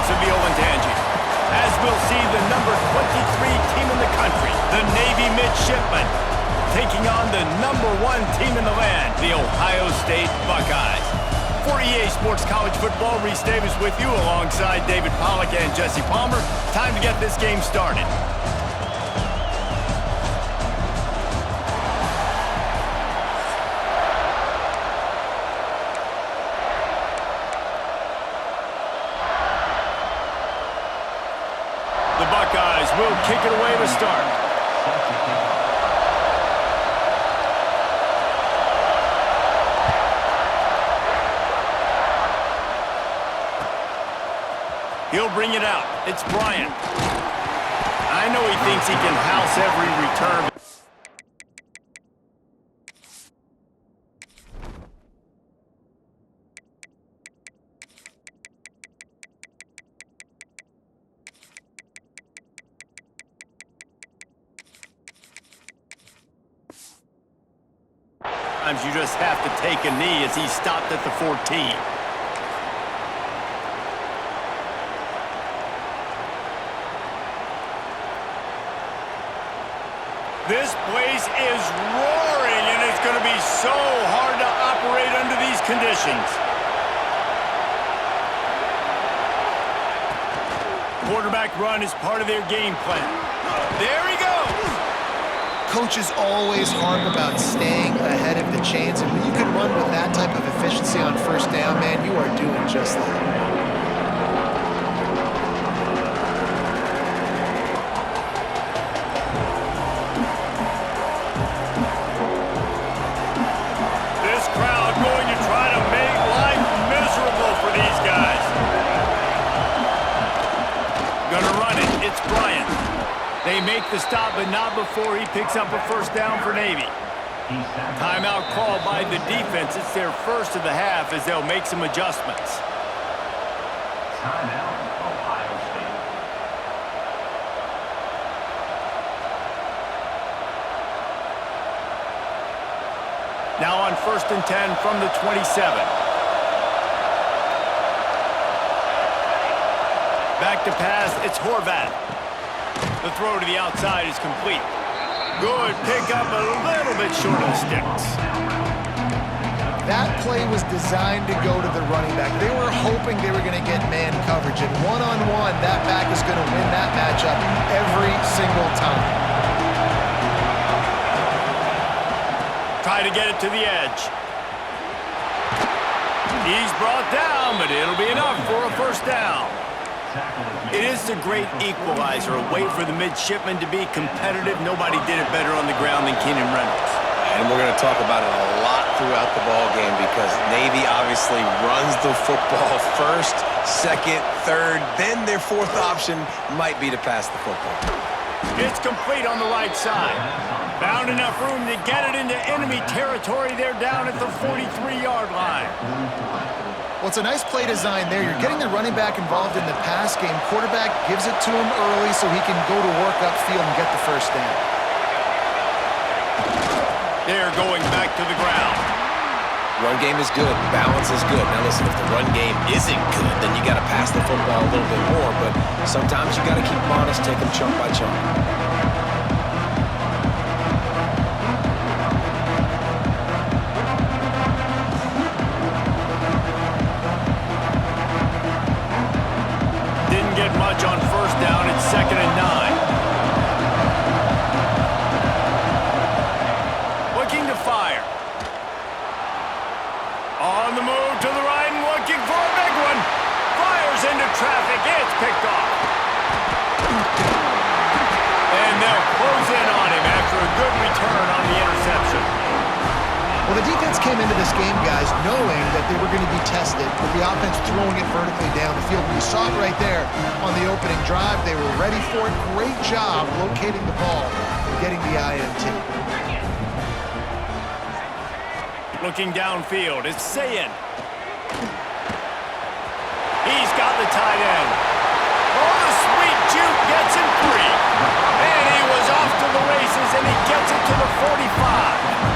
of the Olentangy. As we'll see, the number 23 team in the country, the Navy Midshipmen, taking on the number 1 team in the land, the Ohio State Buckeyes. For EA Sports College Football, Reese Davis with you alongside David Pollack and Jesse Palmer. Time to get this game started. The Buckeyes will kick it away to start. He'll bring it out. It's Bryant. I know he thinks he can house every return. Sometimes you just have to take a knee as he stopped at the 14. This place is roaring, and it's going to be so hard to operate under these conditions. Quarterback run is part of their game plan. There he goes. Coaches always harp about staying ahead of the chains, and when you can run with that type of efficiency on first down, man, you are doing just that. They make the stop, but not before he picks up a first down for Navy. Timeout called by the defense. It's their first of the half as they'll make some adjustments. Timeout, Ohio State. Now on 1st and 10 from the 27. Back to pass, it's Horvath. The throw to the outside is complete. Good pickup, a little bit short of the sticks. That play was designed to go to the running back. They were hoping they were going to get man coverage, and one-on-one, that back is going to win that matchup every single time. Try to get it to the edge. He's brought down, but it'll be enough for a first down. It is a great equalizer, a way for the midshipmen to be competitive. Nobody did it better on the ground than Keenan Reynolds. And we're going to talk about it a lot throughout the ball game because Navy obviously runs the football first, second, third, then their fourth option might be to pass the football. It's complete on the right side. Found enough room to get it into enemy territory. They're down at the 43-yard line. Well, it's a nice play design there. You're getting the running back involved in the pass game. Quarterback gives it to him early so he can go to work upfield and get the first down. They're going back to the ground. Run game is good. Balance is good. Now listen, if the run game isn't good, then you got to pass the football a little bit more. But sometimes you got to keep them honest, take them chunk by chunk. Much on first down. It's 2nd and 9. Looking to fire. On the move to the right and looking for a big one. Fires into traffic. It's picked off. And they'll close in on him after a good return on the interception. Well, the defense came into this game, guys, knowing that they were going to be tested with the offense throwing it vertically down the field. You saw it right there on the opening drive. They were ready for it. Great job locating the ball and getting the INT. Looking downfield, it's Sayin. He's got the tight end. Oh, the sweet juke gets him free. And he was off to the races, and he gets it to the 45.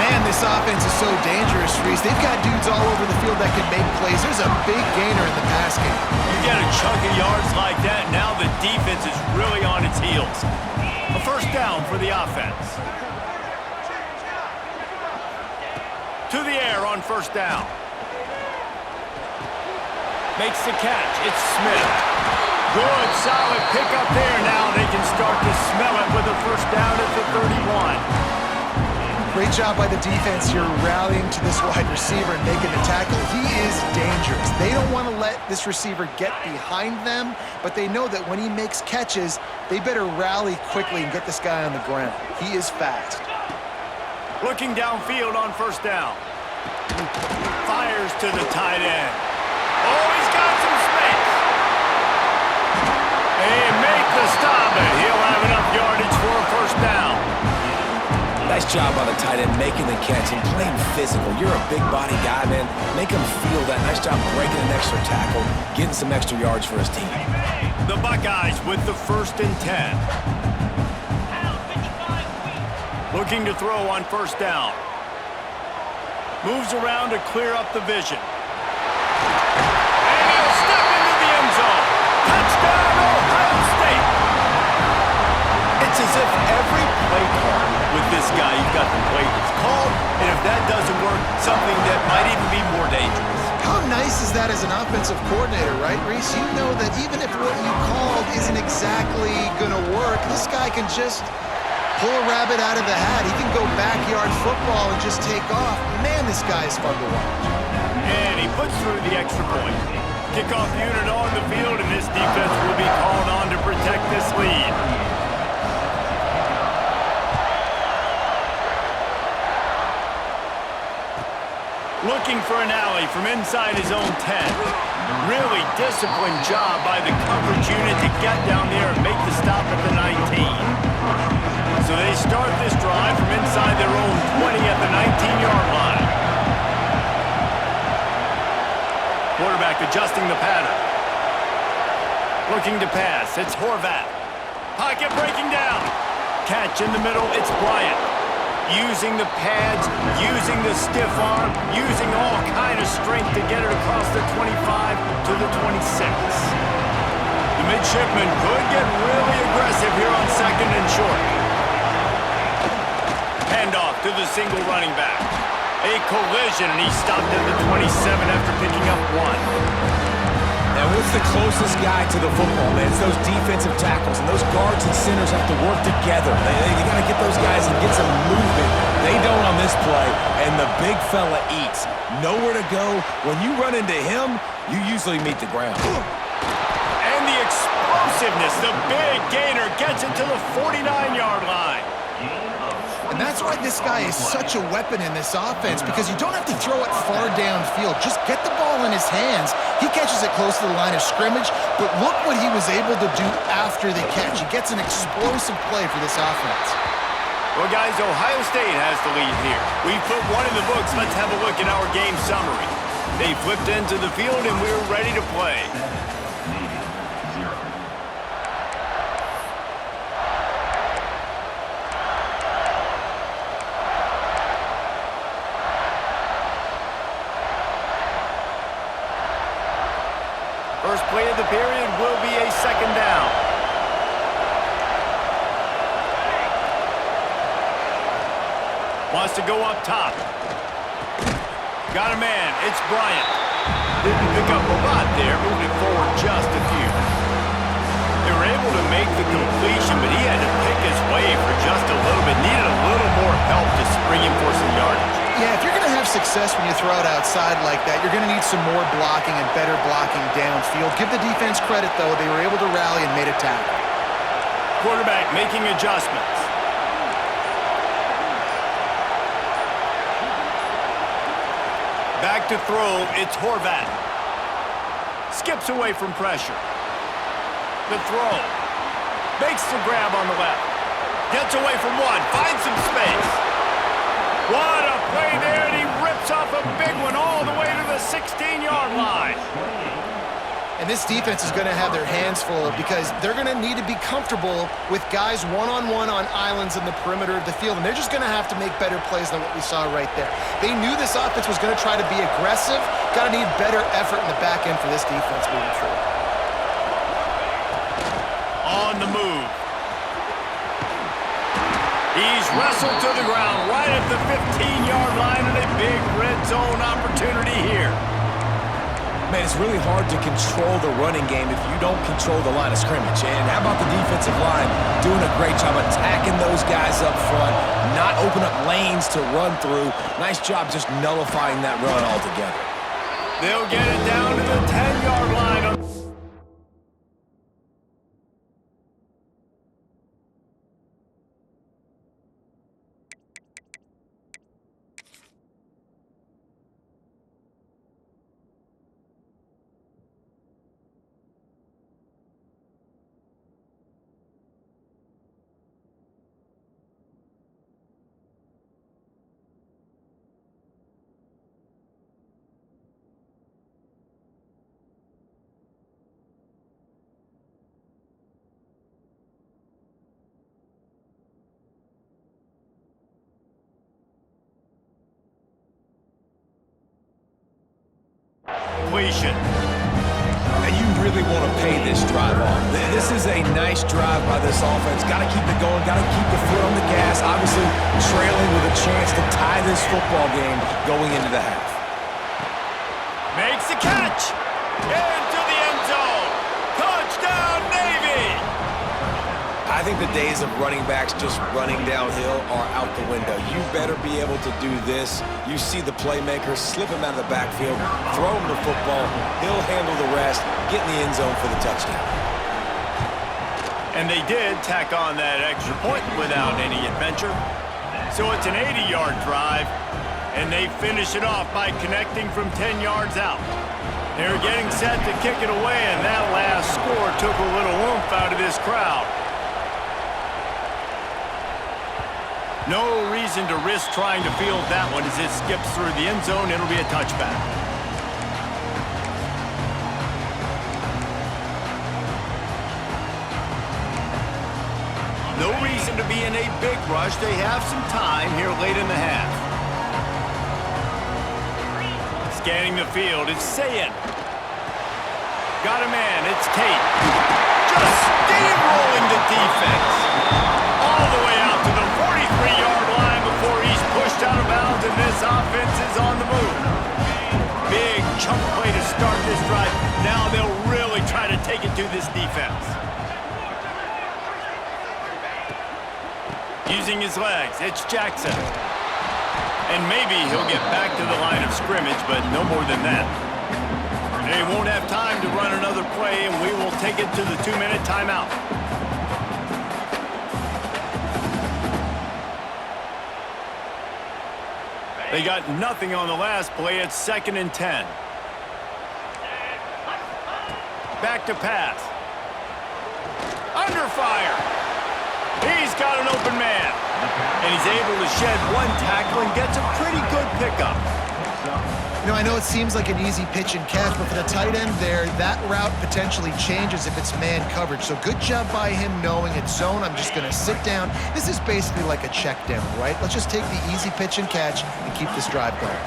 Man, this this offense is so dangerous, Reese. They've got dudes all over the field that can make plays. There's a big gainer in the pass game. You get a chunk of yards like that, now the defense is really on its heels. A first down for the offense. To the air on first down. Makes the catch. It's Smith. Good, solid pickup there. Now they can start to smell it with a first down at the 31. Great job by the defense here rallying to this wide receiver and making the tackle. He is dangerous. They don't want to let this receiver get behind them, but they know that when he makes catches, they better rally quickly and get this guy on the ground. He is fast. Looking downfield on first down. Fires to the tight end. Oh, he's got some space. They make the stop, and he'll have enough yardage for a first down. Nice job by the tight end making the catch and playing physical. You're a big body guy, man. Make him feel that. Nice job breaking an extra tackle, getting some extra yards for his team. The Buckeyes with the 1st and 10. Looking to throw on first down. Moves around to clear up the vision. And he'll step into the end zone. Touchdown, Ohio State. It's as if every play call with this guy, you've got the play that's called, and if that doesn't work, something that might even be more dangerous. How nice is that as an offensive coordinator, right, Reese? You know that even if what you called isn't exactly going to work, this guy can just pull a rabbit out of the hat. He can go backyard football and just take off. Man, this guy is fun to watch. And he puts through the extra point. Kickoff unit on the field, and this defense will be called on to protect this lead. Looking for an alley from inside his own 10. Really disciplined job by the coverage unit to get down there and make the stop at the 19. So they start this drive from inside their own 20 at the 19-yard line. Quarterback adjusting the pattern. Looking to pass. It's Horvath. Pocket breaking down. Catch in the middle. It's Bryant. Using the pads, using the stiff arm, using all kind of strength to get it across the 25 to the 26. The midshipman could get really aggressive here on 2nd and short. Handoff to the single running back. A collision, and he stopped at the 27 after picking up 1. Now, what's the closest guy to the football, man? It's those defensive tackles, and those guards and centers have to work together. They got to get those guys and get some movement. They don't on this play, and the big fella eats. Nowhere to go. When you run into him, you usually meet the ground. And the explosiveness, the big gainer gets it to the 49-yard line. And that's why this guy is such a weapon in this offense, because you don't have to throw it far downfield. Just get the ball in his hands. He catches it close to the line of scrimmage, but look what he was able to do after the catch. He gets an explosive play for this offense. Well, guys, Ohio State has the lead here. We've put one in the books. Let's have a look at our game summary. They flipped into the field, and we're ready to play. First play of the period will be a 2nd down. Wants to go up top. Got a man. It's Bryant. Didn't pick up a lot there, moving forward just a few. They were able to make the completion, but he had to pick his way for just a little bit. Needed a little more help to spring him for some yardage. Yeah, if you're going to have success when you throw it outside like that, you're going to need some more blocking and better blocking downfield. Give the defense credit, though. They were able to rally and made a tackle. Quarterback making adjustments. Back to throw, it's Horvath. Skips away from pressure. The throw. Makes the grab on the left. Gets away from one, finds some space. What a play there, and he rips off a big one all the way to the 16-yard line. And this defense is going to have their hands full because they're going to need to be comfortable with guys one-on-one on islands in the perimeter of the field, and they're just going to have to make better plays than what we saw right there. They knew this offense was going to try to be aggressive. Got to need better effort in the back end for this defense moving forward. On the move. He's wrestled to the ground right at the 15-yard line, and a big red zone opportunity here. Man, it's really hard to control the running game if you don't control the line of scrimmage. And how about the defensive line doing a great job attacking those guys up front, not open up lanes to run through. Nice job just nullifying that run altogether. They'll get it down to the 10-yard line. And you really want to pay this drive off. This is a nice drive by this offense. Got to keep it going. Got to keep the foot on the gas. Obviously trailing with a chance to tie this football game going into the half. Makes the catch. Into the end zone. Touchdown, Navy. I think the days of running backs just running downhill are out the window. You better be able to do this. You see the playmaker, slip him out of the backfield, throw him the football, he'll handle the rest, get in the end zone for the touchdown. And they did tack on that extra point without any adventure. So it's an 80-yard drive, and they finish it off by connecting from 10 yards out. They're getting set to kick it away, and that last score took a little oomph out of this crowd. No reason to risk trying to field that one as it skips through the end zone. It'll be a touchback. No reason to be in a big rush. They have some time here late in the half. Scanning the field, it's Sayin. Got a man, it's Tate. Just steamrolling the defense. All the way out to the 43-yard line before he's pushed out of bounds, and this offense is on the move. Big chunk play to start this drive. Now they'll really try to take it to this defense. Using his legs, it's Jackson. And maybe he'll get back to the line of scrimmage, but no more than that. They won't have time to run another play, and we will take it to the 2-minute timeout. They got nothing on the last play. It's 2nd and 10. Back to pass. Under fire. He's got an open man. And he's able to shed one tackle and gets a pretty good pickup. You know, I know it seems like an easy pitch and catch, but for the tight end there, that route potentially changes if it's man coverage. So good job by him knowing it's zone. I'm just going to sit down. This is basically like a check down, right? Let's just take the easy pitch and catch and keep this drive going.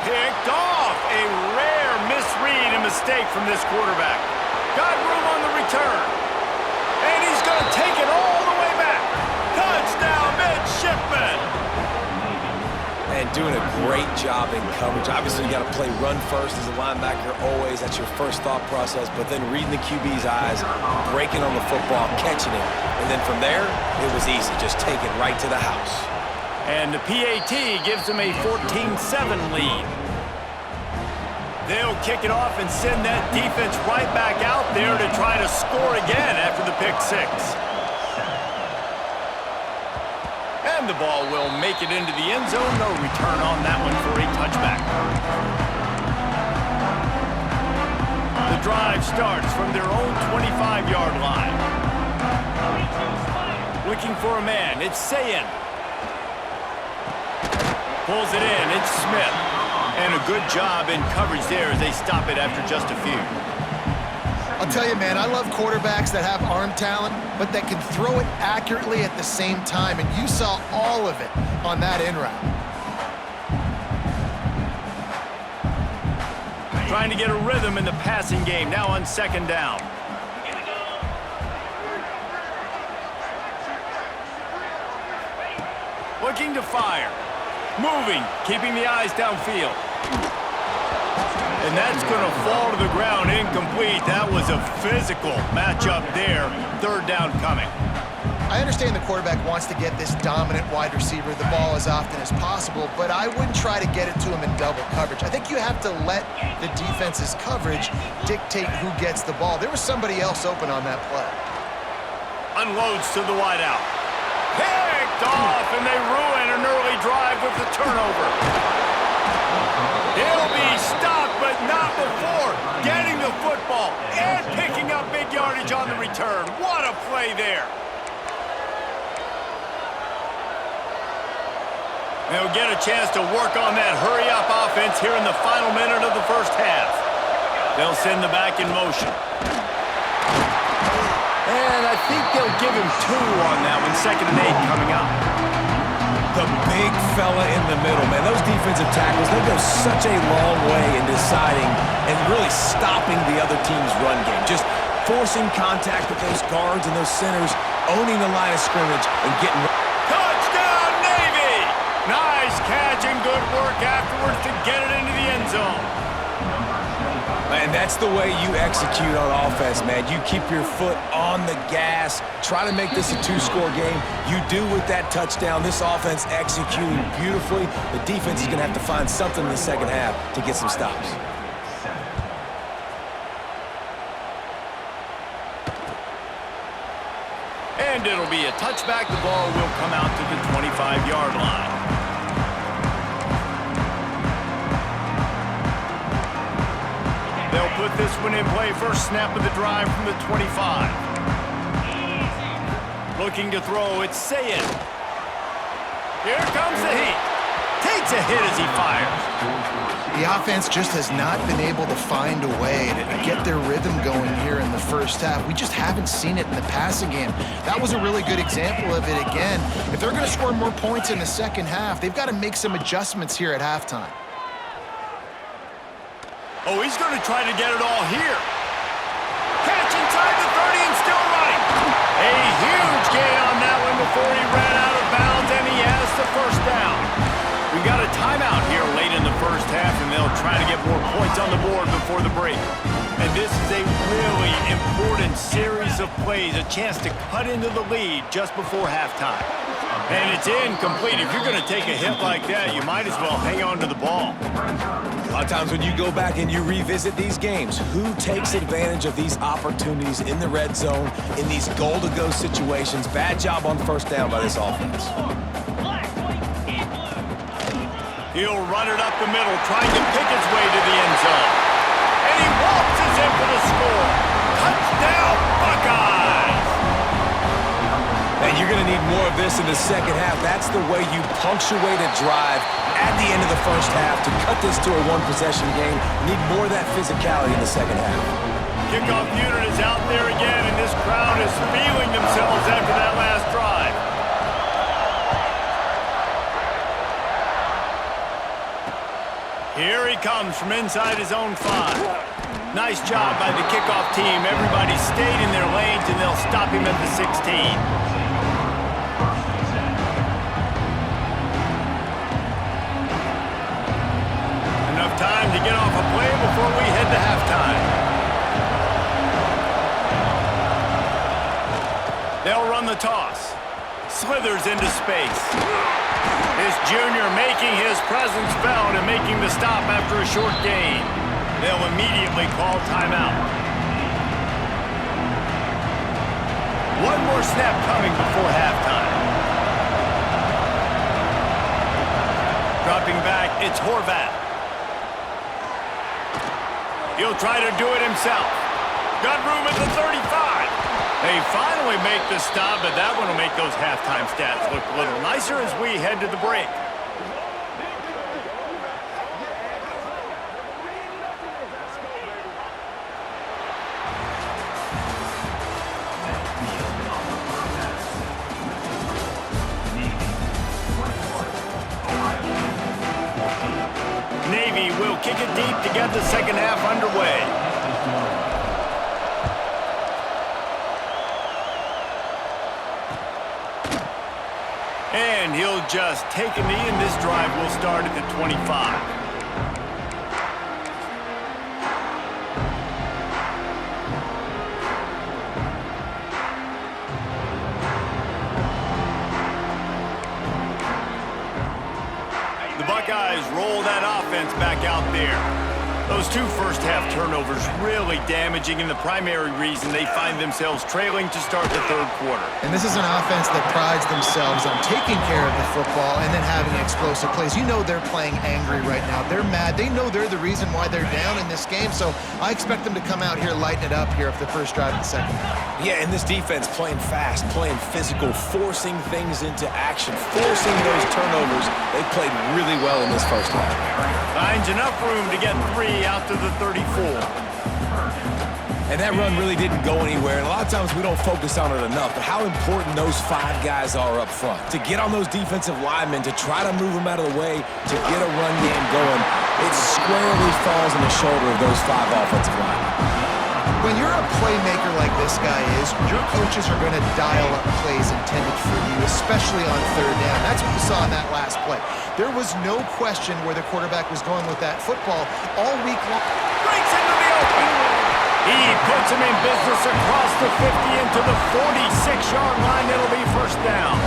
Picked off. A rare misread and mistake from this quarterback. Got room on the return. And he's going to take it all the way back. Touchdown, midshipman. And doing a great job in coverage. Obviously, you got to play run first as a linebacker always. That's your first thought process. But then reading the QB's eyes, breaking on the football, catching it. And then from there, it was easy. Just take it right to the house. And the PAT gives them a 14-7 lead. They'll kick it off and send that defense right back out there to try to score again after the pick six. And the ball will make it into the end zone. No return on that one for a touchback. The drive starts from their own 25-yard line. Looking for a man. It's Sayin. Pulls it in. It's Smith. And a good job in coverage there as they stop it after just a few. I'll tell you, man, I love quarterbacks that have arm talent, but that can throw it accurately at the same time, and you saw all of it on that in route. Trying to get a rhythm in the passing game, now on second down. Looking to fire. Moving, keeping the eyes downfield. And that's going to fall to the ground, incomplete. That was a physical matchup there. Third down coming. I understand the quarterback wants to get this dominant wide receiver the ball as often as possible, but I wouldn't try to get it to him in double coverage. I think you have to let the defense's coverage dictate who gets the ball. There was somebody else open on that play. Unloads to the wideout. Picked off, and they ruin an early drive with the turnover. He'll be stopped, but not before getting the football and picking up big yardage on the return. What a play there. They'll get a chance to work on that hurry-up offense here in the final minute of the first half. They'll send the back in motion. And I think they'll give him 2 on that one. 2nd and 8 coming up. The big fella in the middle, man. Those defensive tackles, they go such a long way in deciding and really stopping the other team's run game. Just forcing contact with those guards and those centers, owning the line of scrimmage and getting... Touchdown, Navy! Nice catch and good work afterwards to get it into the end zone. And that's the way you execute on offense, man. You keep your foot on the gas. Try to make this a 2-score game. You do with that touchdown. This offense executing beautifully. The defense is going to have to find something in the second half to get some stops. And it'll be a touchback. The ball will come out to the 25-yard line. They'll put this one in play. First snap of the drive from the 25. Looking to throw, it's Sayed. Here comes the heat. Takes a hit as he fires. The offense just has not been able to find a way to get their rhythm going here in the first half. We just haven't seen it in the passing game. That was a really good example of it again. If they're going to score more points in the second half, they've got to make some adjustments here at halftime. Oh, he's going to try to get it all here. Catch inside the 30 and still running. A huge gain on that one before he ran out of bounds, and he has the first down. We got a timeout here late in the first half, and they'll try to get more points on the board before the break. And this is a really important series of plays, a chance to cut into the lead just before halftime. And it's incomplete. If you're going to take a hit like that, you might as well hang on to the ball. A lot of times when you go back and you revisit these games, who takes advantage of these opportunities in the red zone, in these goal-to-go situations? Bad job on first down by this offense. He'll run it up the middle, trying to pick his way to the end zone. And he waltzes in for the score. Touchdown, Buckeyes! And you're going to need more of this in the second half. That's the way you punctuate a drive at the end of the first half to cut this to a one-possession game. You need more of that physicality in the second half. Kickoff unit is out there again, and this crowd is feeling themselves after that last drive. Here he comes from inside his own 5. Nice job by the kickoff team. Everybody stayed in their lanes, and they'll stop him at the 16. Time to get off a play before we head to halftime. They'll run the toss. Slithers into space. This junior making his presence felt and making the stop after a short gain. They'll immediately call timeout. One more snap coming before halftime. Dropping back, it's Horvath. He'll try to do it himself. Got room at the 35. They finally make the stop, but that one will make those halftime stats look a little nicer as we head to the break. Navy will kick it deep to get the second half underway. And he'll just take a knee, and this drive will start at the 25. The Buckeyes roll that offense back out there. Those two first-half turnovers really damaging, and the primary reason they find themselves trailing to start the third quarter. And this is an offense that prides themselves on taking care of the football and then having explosive plays. You know they're playing angry right now. They're mad. They know they're the reason why they're down in this game, so I expect them to come out here, lighten it up here for the first drive of the second half. Yeah, and this defense playing fast, playing physical, forcing things into action, forcing those turnovers. They played really well in this first half. Finds enough room to get 3 out to the 34. And that run really didn't go anywhere. And a lot of times we don't focus on it enough, but how important those 5 guys are up front. To get on those defensive linemen, to try to move them out of the way, to get a run game going, it squarely falls on the shoulder of those 5 offensive linemen. When you're a playmaker like this guy is, your coaches are going to dial up plays intended for you, especially on third down. That's what we saw in that last play. There was no question where the quarterback was going with that football all week long. Breaks into the open. He puts him in business across the 50 into the 46-yard line. It'll be first down.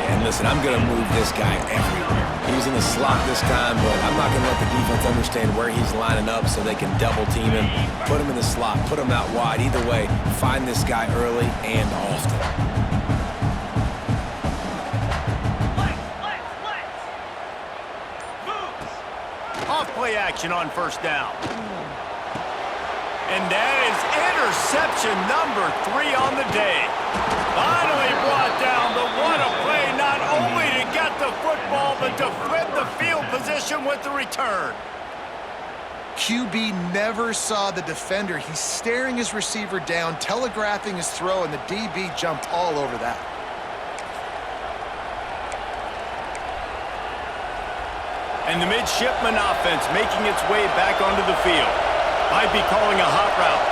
Yeah, and listen, I'm going to move this guy everywhere. He's in the slot this time, but I'm not going to let the defense understand where he's lining up so they can double team him, put him in the slot, put him out wide. Either way, find this guy early and often. Off play action on first down. And that is interception number 3 on the day. Finally brought down, but what a play, not only to get the football, but to flip the field position with the return. QB never saw the defender. He's staring his receiver down, telegraphing his throw, and the DB jumped all over that. And the midshipman offense making its way back onto the field. Might be calling a hot route.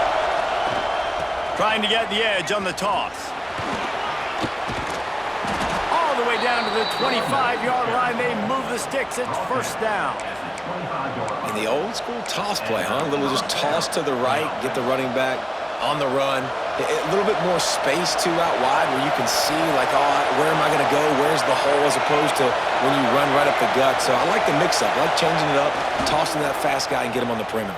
Trying to get the edge on the toss. All the way down to the 25-yard line. They move the sticks. It's first down. In the old school toss play, huh? A little just toss to the right, get the running back on the run. A little bit more space, too, out wide where you can see, like, oh, where am I going to go? Where's the hole, as opposed to when you run right up the gut. So I like the mix-up. I like changing it up, tossing that fast guy and get him on the perimeter.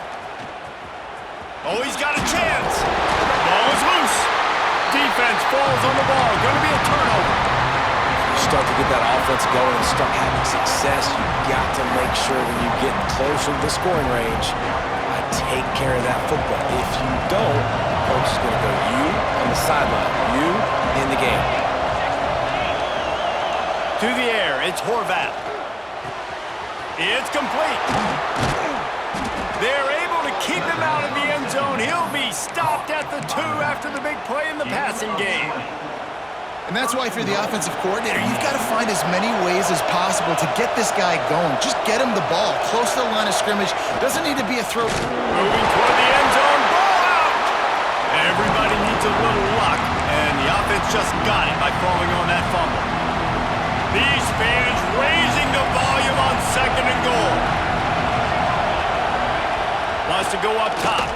Oh, he's got a chance. Ball is loose. Defense falls on the ball. Going to be a turnover. You start to get that offense going and start having success. You got to make sure when you get closer to the scoring range, take care of that football. If you don't, coach is going to go you on the sideline, you in the game. To the air, it's Horvath. It's complete. They're able to keep him out of the end zone. He'll be stopped at the 2 after the big play in the passing game. And that's why, if you're the offensive coordinator, you've got to find as many ways as possible to get this guy going. Just get him the ball close to the line of scrimmage. Doesn't need to be a throw. Moving toward the end zone. Ball out! Everybody needs a little luck, and the offense just got it by falling on that fumble. These fans raising the volume on second and goal. Wants to go up top.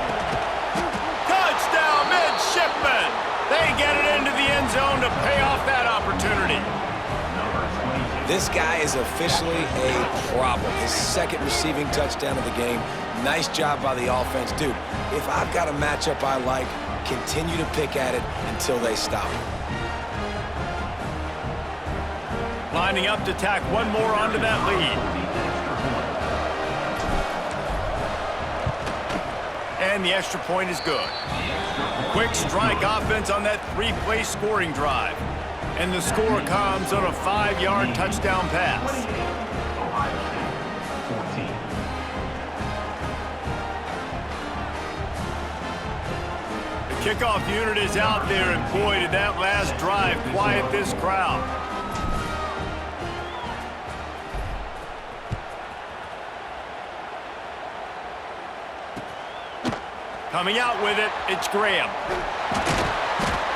Touchdown, midshipman! They get it into the end zone to pay off that opportunity. This guy is officially a problem. His second receiving touchdown of the game. Nice job by the offense. Dude, if I've got a matchup I like, continue to pick at it until they stop it. Lining up to tack one more onto that lead. And the extra point is good. Quick strike offense on that 3-play scoring drive. And the score comes on a 5-yard touchdown pass. The kickoff unit is out there, and boy, did that last drive quiet this crowd. Coming out with it, it's Graham.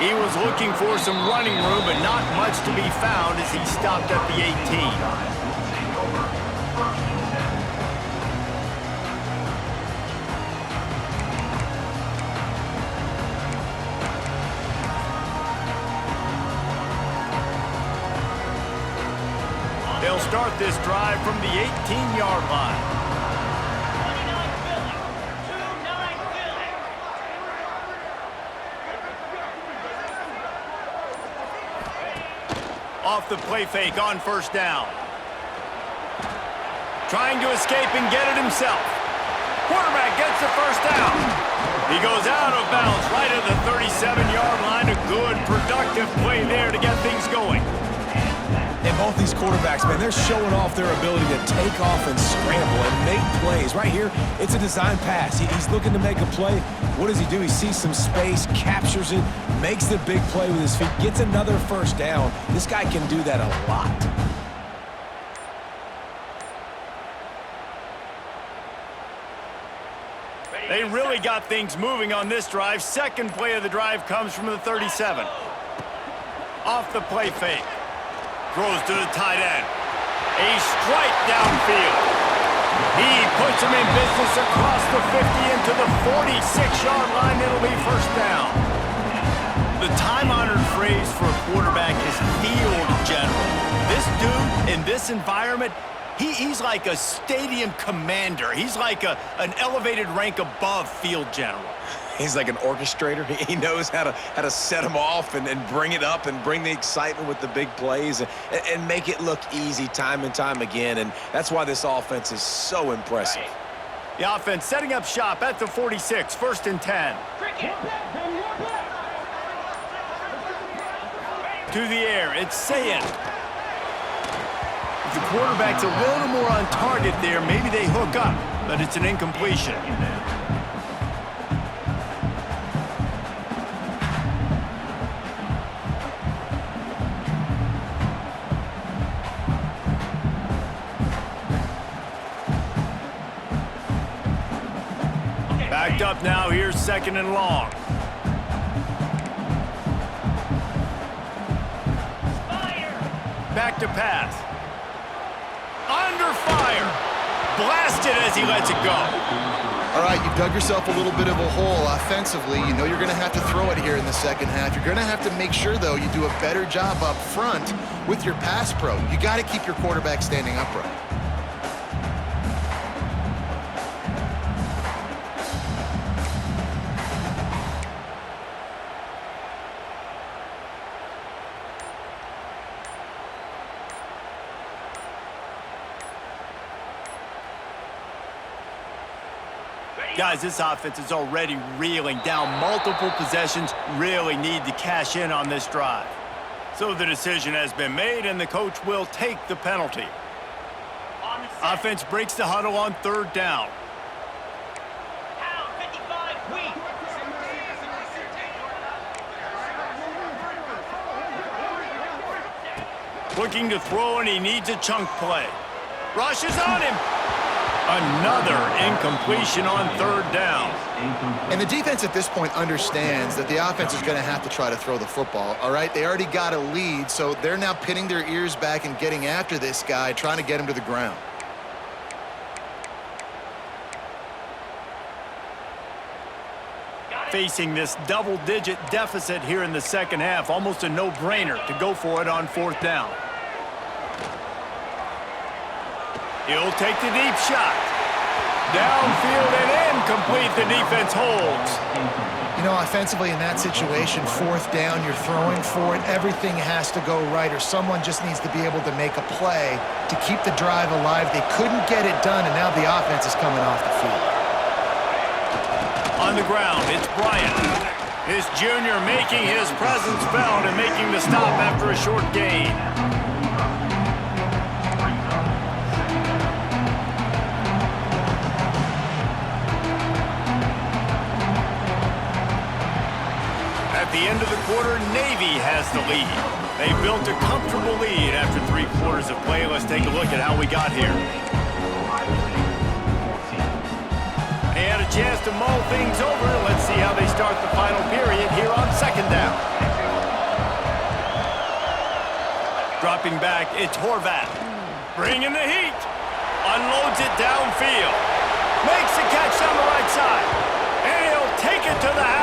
He was looking for some running room, but not much to be found as he stopped at the 18. They'll start this drive from the 18-yard line. Off the play fake on first down. Trying to escape and get it himself. Quarterback gets the first down. He goes out of bounds right at the 37-yard line. A good, productive play there to get things going. And both these quarterbacks, man, they're showing off their ability to take off and scramble and make plays. Right here, it's a design pass. He's looking to make a play. What does he do? He sees some space, captures it, makes the big play with his feet, gets another first down. This guy can do that a lot. They really got things moving on this drive. Second play of the drive comes from the 37. Off the play fake. Throws to the tight end. A strike downfield. He puts him in business across the 50 into the 46-yard line. It'll be first down. The time-honored phrase for a quarterback is field general. This dude in this environment, he's like a stadium commander. He's like an elevated rank above field general. He's like an orchestrator. He knows how to set them off and bring it up and bring the excitement with the big plays and make it look easy time and time again. And that's why this offense is so impressive. The offense setting up shop at the 46, 1st and 10. To the air, it's Sayin. If the quarterback's a little more on target there, maybe they hook up, but it's an incompletion. Backed up now, here's 2nd and long. Back to pass. Under fire. Blasted as he lets it go. All right, you've dug yourself a little bit of a hole offensively. You know you're going to have to throw it here in the second half. You're going to have to make sure, though, you do a better job up front with your pass pro. You got to keep your quarterback standing upright. Guys, this offense is already reeling down multiple possessions, really need to cash in on this drive. So the decision has been made, and the coach will take the penalty. Offense breaks the huddle on 3rd down. Looking to throw, and he needs a chunk play. Rushes on him. Another incompletion on 3rd down. And the defense at this point understands that the offense is going to have to try to throw the football, all right? They already got a lead, so they're now pinning their ears back and getting after this guy, trying to get him to the ground. Facing this double-digit deficit here in the second half, almost a no-brainer to go for it on 4th down. He'll take the deep shot. Downfield and incomplete. The defense holds. You know, offensively in that situation, 4th down, you're throwing for it. Everything has to go right, or someone just needs to be able to make a play to keep the drive alive. They couldn't get it done, and now the offense is coming off the field. On the ground, it's Bryant. His junior making his presence felt and making the stop after a short gain. At the end of the quarter, Navy has the lead. They built a comfortable lead after 3 quarters of play. Let's take a look at how we got here. They had a chance to mull things over. Let's start the final period here on second down. Dropping back, it's Horvath. Bringing the heat. Unloads it downfield. Makes the catch on the right side. And he'll take it to the house.